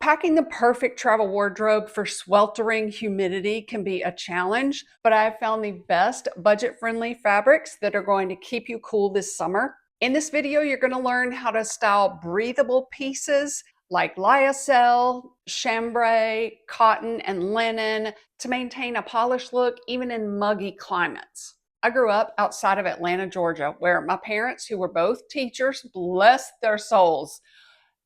Packing the perfect travel wardrobe for sweltering humidity can be a challenge, but I've found the best budget-friendly fabrics that are going to keep you cool this summer. In this video, you're going to learn how to style breathable pieces like lyocell, chambray, cotton, and linen to maintain a polished look even in muggy climates. I grew up outside of Atlanta, Georgia, where my parents, who were both teachers, bless their souls,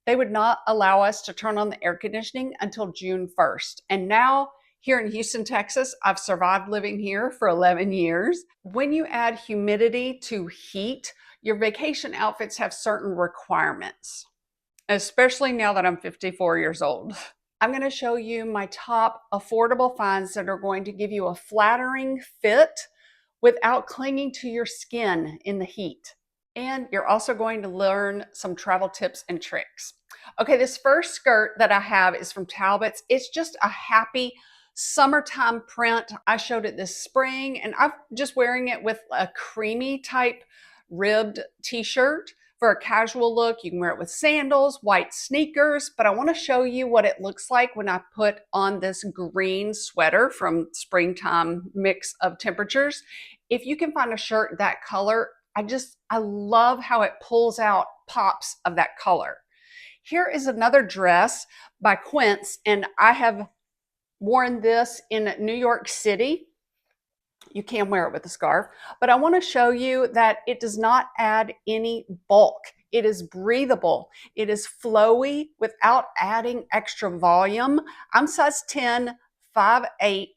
they would not allow us to turn on the air conditioning until June 1st. And now here in Houston, Texas, I've survived living here for 11 years. When you add humidity to heat, your vacation outfits have certain requirements, especially now that I'm 54 years old. I'm going to show you my top affordable finds that are going to give you a flattering fit without clinging to your skin in the heat. And you're also going to learn some travel tips and tricks. Okay, this first skirt that I have is from Talbot's. It's just a happy summertime print. I showed it this spring and I'm just wearing it with a creamy type ribbed t-shirt for a casual look. You can wear it with sandals, white sneakers, but I want to show you what it looks like when I put on this green sweater from springtime mix of temperatures. If you can find a shirt that color, I love how it pulls out pops of that color. Here is another dress by Quince, and I have worn this in New York City. You can wear it with a scarf, but I want to show you that it does not add any bulk. It is breathable. It is flowy without adding extra volume. I'm size 10, 5'8",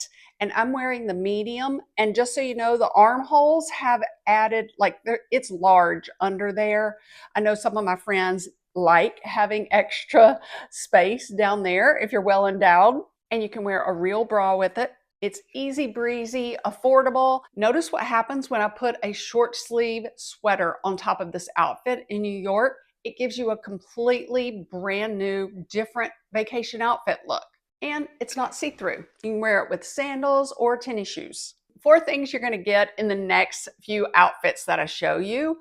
and I'm wearing the medium. And just so you know, the armholes have added, like it's large under there. I know some of my friends like having extra space down there if you're well endowed, and you can wear a real bra with it. It's easy breezy, affordable. Notice what happens when I put a short sleeve sweater on top of this outfit in New York. It gives you a completely brand new, different vacation outfit look. And it's not see-through. You can wear it with sandals or tennis shoes. 4 things you're going to get in the next few outfits that I show you.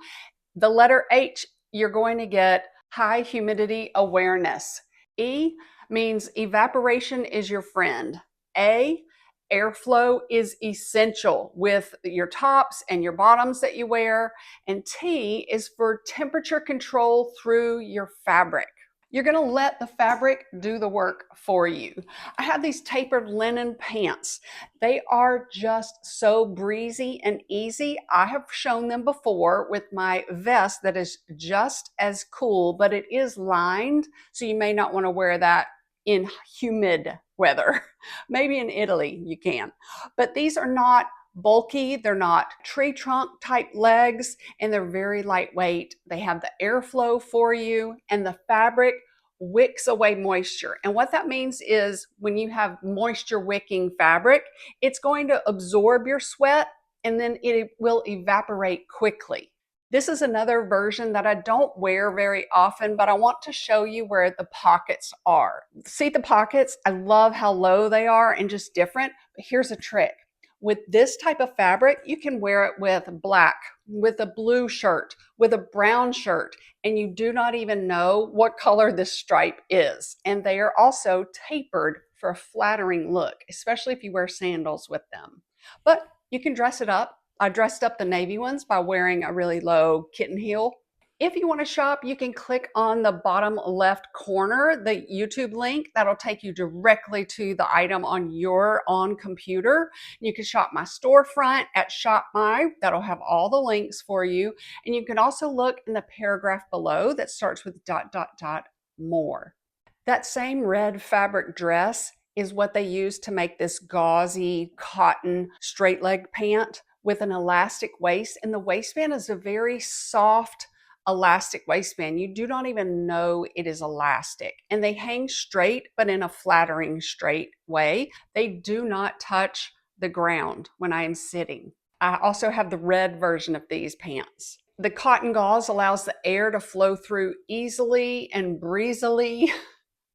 The letter H, you're going to get high humidity awareness. E means evaporation is your friend. A, airflow is essential with your tops and your bottoms that you wear. And T is for temperature control through your fabric. You're going to let the fabric do the work for you. I have these tapered linen pants. They are just so breezy and easy. I have shown them before with my vest that is just as cool, but it is lined, so you may not want to wear that in humid weather. Maybe in Italy you can. But these are not bulky, they're not tree trunk type legs, and they're very lightweight. They have the airflow for you, and the fabric wicks away moisture. And what that means is when you have moisture wicking fabric, it's going to absorb your sweat and then it will evaporate quickly. This is another version that I don't wear very often, but I want to show you where the pockets are. See the pockets? I love how low they are and just different. But here's a trick. With this type of fabric, you can wear it with black, with a blue shirt, with a brown shirt, and you do not even know what color this stripe is. And they are also tapered for a flattering look, especially if you wear sandals with them. But you can dress it up. I dressed up the navy ones by wearing a really low kitten heel. If you want to shop, you can click on the bottom left corner, the YouTube link. That'll take you directly to the item on your own computer. You can shop my storefront at Shop My. That'll have all the links for you. And you can also look in the paragraph below that starts with ... more. That same red fabric dress is what they use to make this gauzy cotton straight leg pant with an elastic waist, and the waistband is a very soft elastic waistband. You do not even know it is elastic, and they hang straight but in a flattering straight way. They do not touch the ground when I am sitting. I also have the red version of these pants. The cotton gauze allows the air to flow through easily and breezily.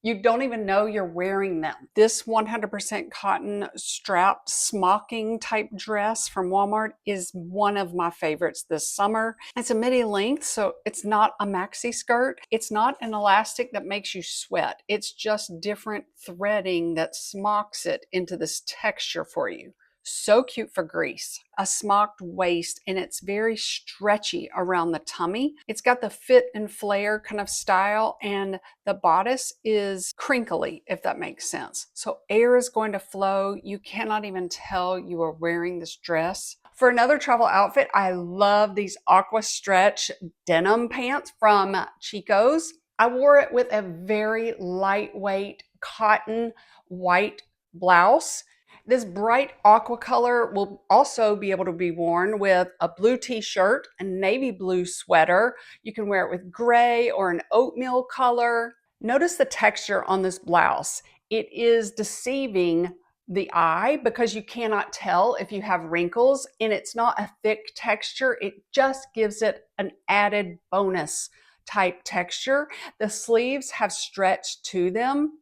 You don't even know you're wearing them. This 100% cotton strapped smocking type dress from Walmart is one of my favorites this summer. It's a midi length, so it's not a maxi skirt. It's not an elastic that makes you sweat. It's just different threading that smocks it into this texture for you. So cute for Greece. A smocked waist, and it's very stretchy around the tummy. It's got the fit and flare kind of style, and the bodice is crinkly, if that makes sense. So air is going to flow. You cannot even tell you are wearing this dress. For another travel outfit, I love these aqua stretch denim pants from Chico's. I wore it with a very lightweight cotton white blouse. This bright aqua color will also be able to be worn with a blue t-shirt, a navy blue sweater. You can wear it with gray or an oatmeal color. Notice the texture on this blouse. It is deceiving the eye because you cannot tell if you have wrinkles, and it's not a thick texture. It just gives it an added bonus type texture. The sleeves have stretch to them.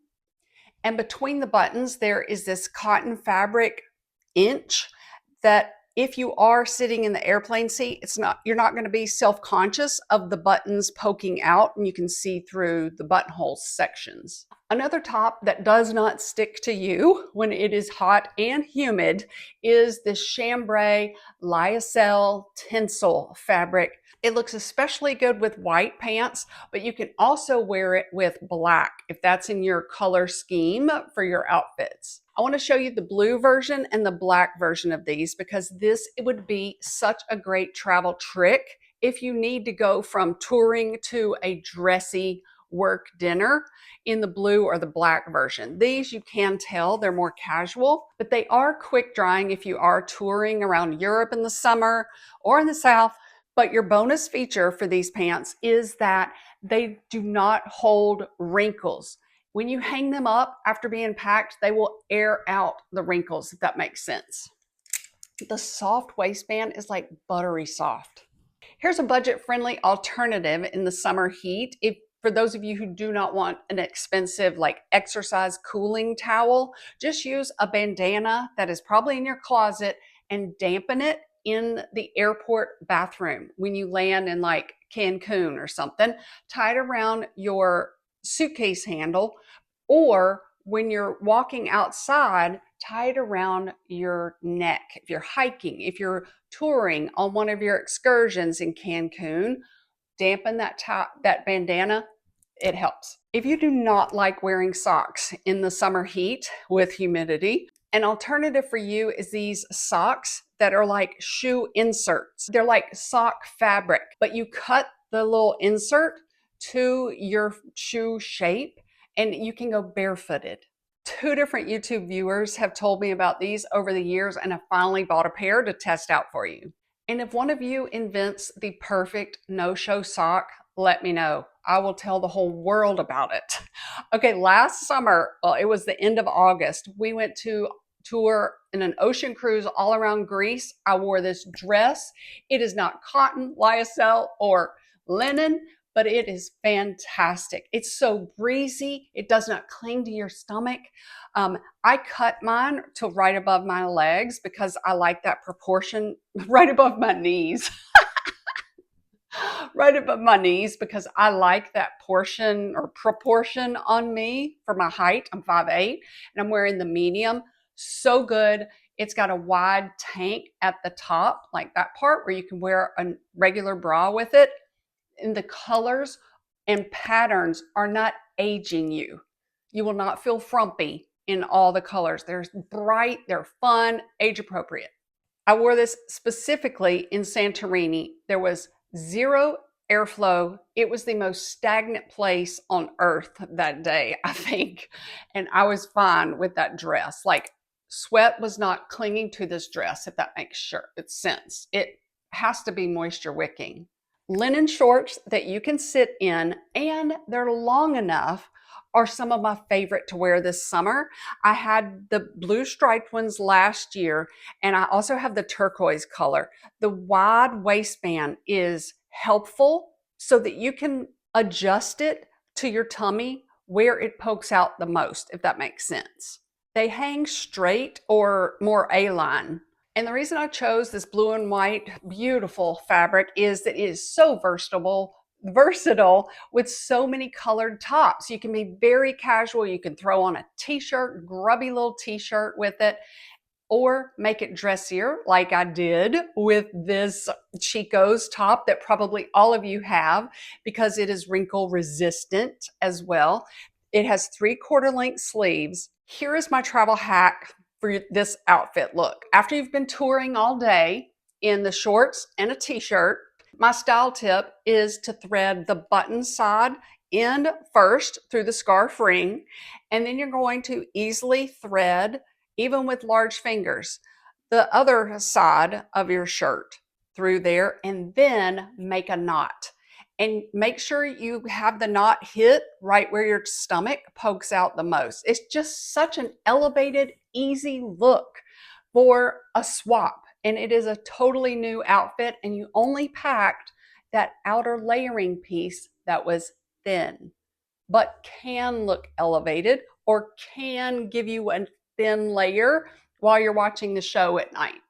And between the buttons, there is this cotton fabric inch that if you are sitting in the airplane seat, you're not going to be self-conscious of the buttons poking out, and you can see through the buttonhole sections. Another top that does not stick to you when it is hot and humid is this chambray lyocell tinsel fabric. It looks especially good with white pants, but you can also wear it with black if that's in your color scheme for your outfits. I want to show you the blue version and the black version of these because it would be such a great travel trick if you need to go from touring to a dressy work dinner in the blue or the black version. These you can tell they're more casual, but they are quick drying if you are touring around Europe in the summer or in the South. But your bonus feature for these pants is that they do not hold wrinkles. When you hang them up after being packed, they will air out the wrinkles, if that makes sense. The soft waistband is like buttery soft. Here's a budget-friendly alternative in the summer heat. For those of you who do not want an expensive like exercise cooling towel, just use a bandana that is probably in your closet and dampen it in the airport bathroom when you land in like Cancun or something. Tie it around your suitcase handle, or when you're walking outside, tie it around your neck. If you're hiking, if you're touring on one of your excursions in Cancun, dampen that bandana. It helps. If you do not like wearing socks in the summer heat with humidity, an alternative for you is these socks that are like shoe inserts. They're like sock fabric, but you cut the little insert to your shoe shape and you can go barefooted. 2 different YouTube viewers have told me about these over the years, and I finally bought a pair to test out for you. And if one of you invents the perfect no-show sock, let me know. I will tell the whole world about it. Okay, last summer, well, it was the end of August, we went to tour in an ocean cruise all around Greece. I wore this dress. It is not cotton, lyocell, or linen, but it is fantastic. It's so breezy. It does not cling to your stomach. I cut mine to right above my legs because I like that proportion right above my knees. Right above my knees because I like that portion or proportion on me for my height. I'm 5'8", and I'm wearing the medium. So good. It's got a wide tank at the top, like that part where you can wear a regular bra with it. And the colors and patterns are not aging you. You will not feel frumpy in all the colors. They're bright, they're fun, age appropriate. I wore this specifically in Santorini. There was zero airflow. It was the most stagnant place on earth that day, I think. And I was fine with that dress. Like, sweat was not clinging to this dress, if that makes sense. It has to be moisture wicking. Linen shorts that you can sit in, and they're long enough, are some of my favorite to wear this summer. I had the blue striped ones last year, and I also have the turquoise color. The wide waistband is helpful so that you can adjust it to your tummy where it pokes out the most, if that makes sense. They hang straight or more A-line. And the reason I chose this blue and white beautiful fabric is that it is so versatile with so many colored tops. You can be very casual. You can throw on a t-shirt, grubby little t-shirt with it, or make it dressier like I did with this Chico's top that probably all of you have because it is wrinkle resistant as well. It has 3/4 length sleeves. Here is my travel hack for this outfit look. After you've been touring all day in the shorts and a t-shirt, my style tip is to thread the button side end first through the scarf ring, and then you're going to easily thread, even with large fingers, the other side of your shirt through there, and then make a knot. And make sure you have the knot hit right where your stomach pokes out the most. It's just such an elevated, easy look for a swap. And it is a totally new outfit, and you only packed that outer layering piece that was thin, but can look elevated or can give you a thin layer while you're watching the show at night.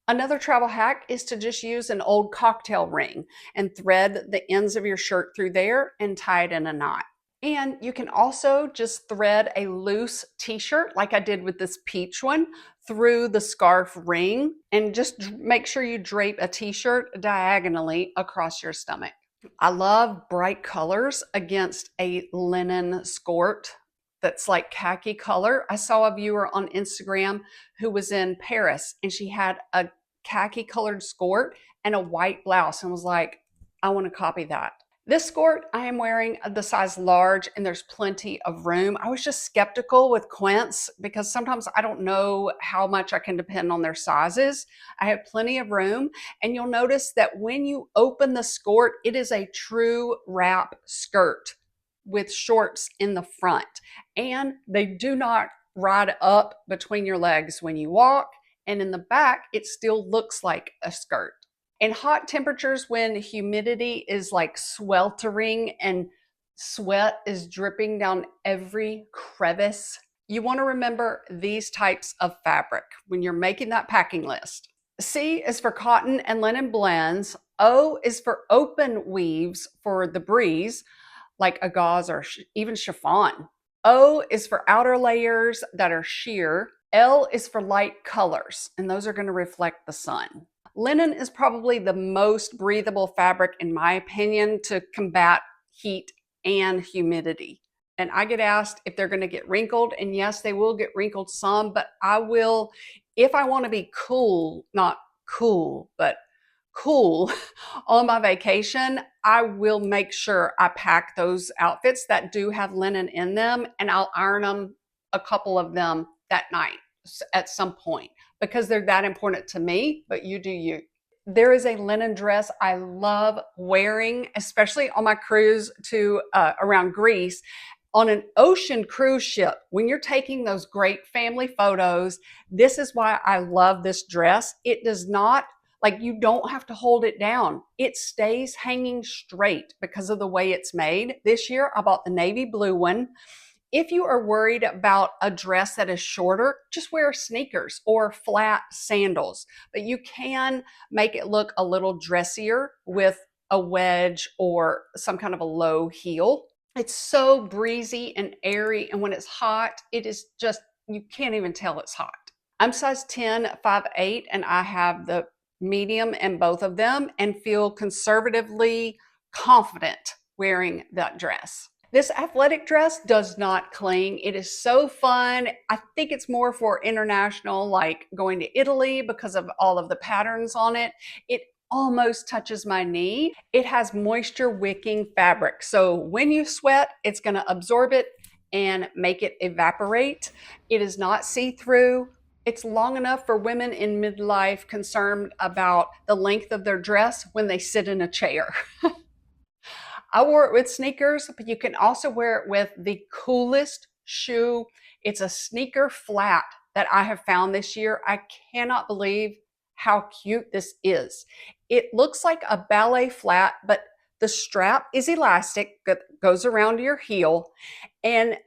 Another travel hack is to just use an old cocktail ring and thread the ends of your shirt through there and tie it in a knot. And you can also just thread a loose t-shirt like I did with this peach one through the scarf ring, and just make sure you drape a t-shirt diagonally across your stomach. I love bright colors against a linen skort that's like khaki color. I saw a viewer on Instagram who was in Paris and she had a khaki colored skort and a white blouse and was like, I want to copy that. This skort I am wearing the size large, and there's plenty of room. I was just skeptical with Quince because sometimes I don't know how much I can depend on their sizes. I have plenty of room, and you'll notice that when you open the skort, it is a true wrap skirt with shorts in the front, and they do not ride up between your legs when you walk, and in the back, it still looks like a skirt. In hot temperatures, when humidity is like sweltering and sweat is dripping down every crevice, you want to remember these types of fabric when you're making that packing list. C is for cotton and linen blends. O is for open weaves for the breeze, like a gauze or even chiffon. O is for outer layers that are sheer. L is for light colors, and those are going to reflect the sun. Linen is probably the most breathable fabric, in my opinion, to combat heat and humidity. And I get asked if they're going to get wrinkled, and yes, they will get wrinkled some, but I will, if I want to be cool, not cool, but cool on my vacation, I will make sure I pack those outfits that do have linen in them, and I'll iron them, a couple of them that night at some point, because they're that important to me, but you do you. There is a linen dress I love wearing, especially on my cruise to around Greece. On an ocean cruise ship, when you're taking those great family photos, this is why I love this dress. It does not, like, you don't have to hold it down. It stays hanging straight because of the way it's made. This year, I bought the navy blue one. If you are worried about a dress that is shorter, just wear sneakers or flat sandals. But you can make it look a little dressier with a wedge or some kind of a low heel. It's so breezy and airy, and when it's hot, it is just, you can't even tell it's hot. I'm size 10, 5'8", and I have the medium in both of them and feel conservatively confident wearing that dress. This athletic dress does not cling. It is so fun. I think it's more for international, like going to Italy, because of all of the patterns on it. It almost touches my knee. It has moisture wicking fabric. So when you sweat, it's going to absorb it and make it evaporate. It is not see-through. It's long enough for women in midlife concerned about the length of their dress when they sit in a chair. I wore it with sneakers, but you can also wear it with the coolest shoe. It's a sneaker flat that I have found this year. I cannot believe how cute this is. It looks like a ballet flat, but The strap is elastic, goes around your heel, and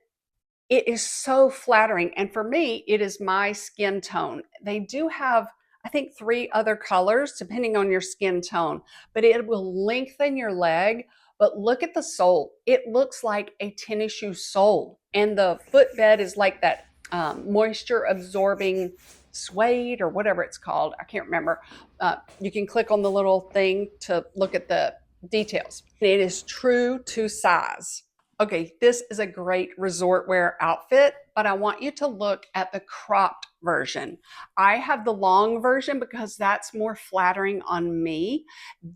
it is so flattering. And for me, it is my skin tone. They do have, I think, 3 other colors depending on your skin tone, but it will lengthen your leg. But look at the sole. It looks like a tennis shoe sole. And the footbed is like that moisture absorbing suede or whatever it's called. I can't remember. You can click on the little thing to look at the details. It is true to size. Okay, this is a great resort wear outfit, but I want you to look at the cropped version. I have the long version because that's more flattering on me.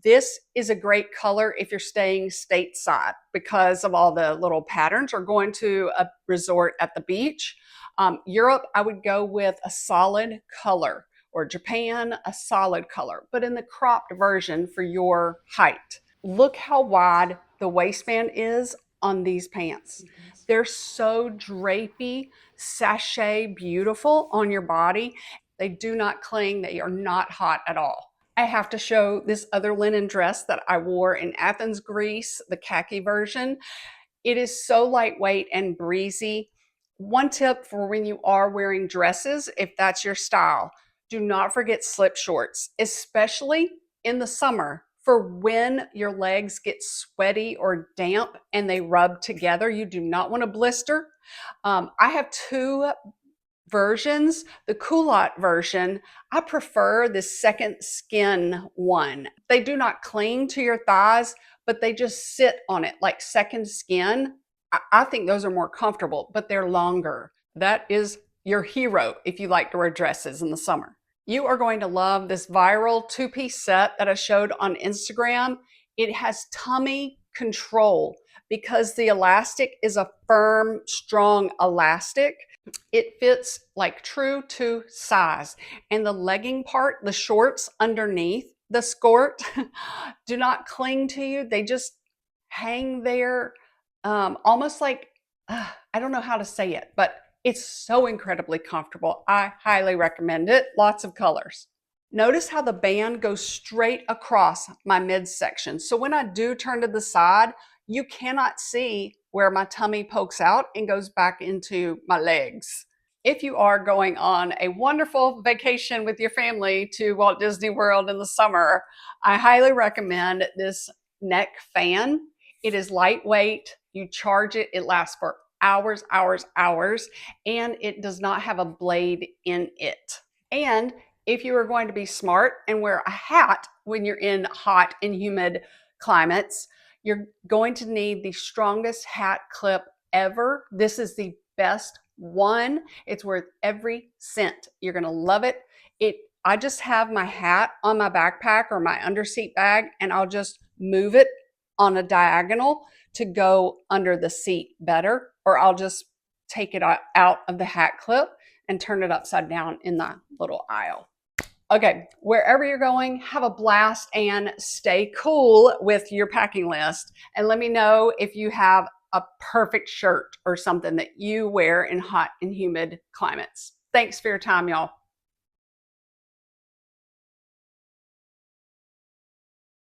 This is a great color if you're staying stateside because of all the little patterns, or going to a resort at the beach. Europe, I would go with a solid color, or Japan, a solid color, but in the cropped version for your height. Look how wide the waistband is on these pants. They're so drapey, sachet beautiful on your body. They do not cling. They are not hot at all. I have to show this other linen dress that I wore in Athens, Greece, the khaki version. It is so lightweight and breezy. One tip for when you are wearing dresses, if that's your style, do not forget slip shorts, especially in the summer, for when your legs get sweaty or damp and they rub together. You do not want to blister. I have 2 versions. The culotte version, I prefer the second skin one. They do not cling to your thighs, but they just sit on it like second skin. I think those are more comfortable, but they're longer. That is your hero if you like to wear dresses in the summer. You are going to love this viral 2-piece set that I showed on Instagram. It has tummy control because the elastic is a firm, strong elastic. It fits like true to size. And the legging part, the shorts underneath the skort, do not cling to you. They just hang there, almost like, I don't know how to say it, but it's so incredibly comfortable. I highly recommend it. Lots of colors. Notice how the band goes straight across my midsection. So when I do turn to the side, you cannot see where my tummy pokes out and goes back into my legs. If you are going on a wonderful vacation with your family to Walt Disney World in the summer, I highly recommend this neck fan. It is lightweight. You charge it. It lasts for hours, and it does not have a blade in it. And if you are going to be smart and wear a hat when you're in hot and humid climates, you're going to need the strongest hat clip ever. This is the best one. It's worth every cent. You're going to love it. I just have my hat on my backpack or my underseat bag, and I'll just move it on a diagonal to go under the seat better, or I'll just take it out of the hat clip and turn it upside down in the little aisle. Okay, wherever you're going, have a blast and stay cool with your packing list. And let me know if you have a perfect shirt or something that you wear in hot and humid climates. Thanks for your time, y'all.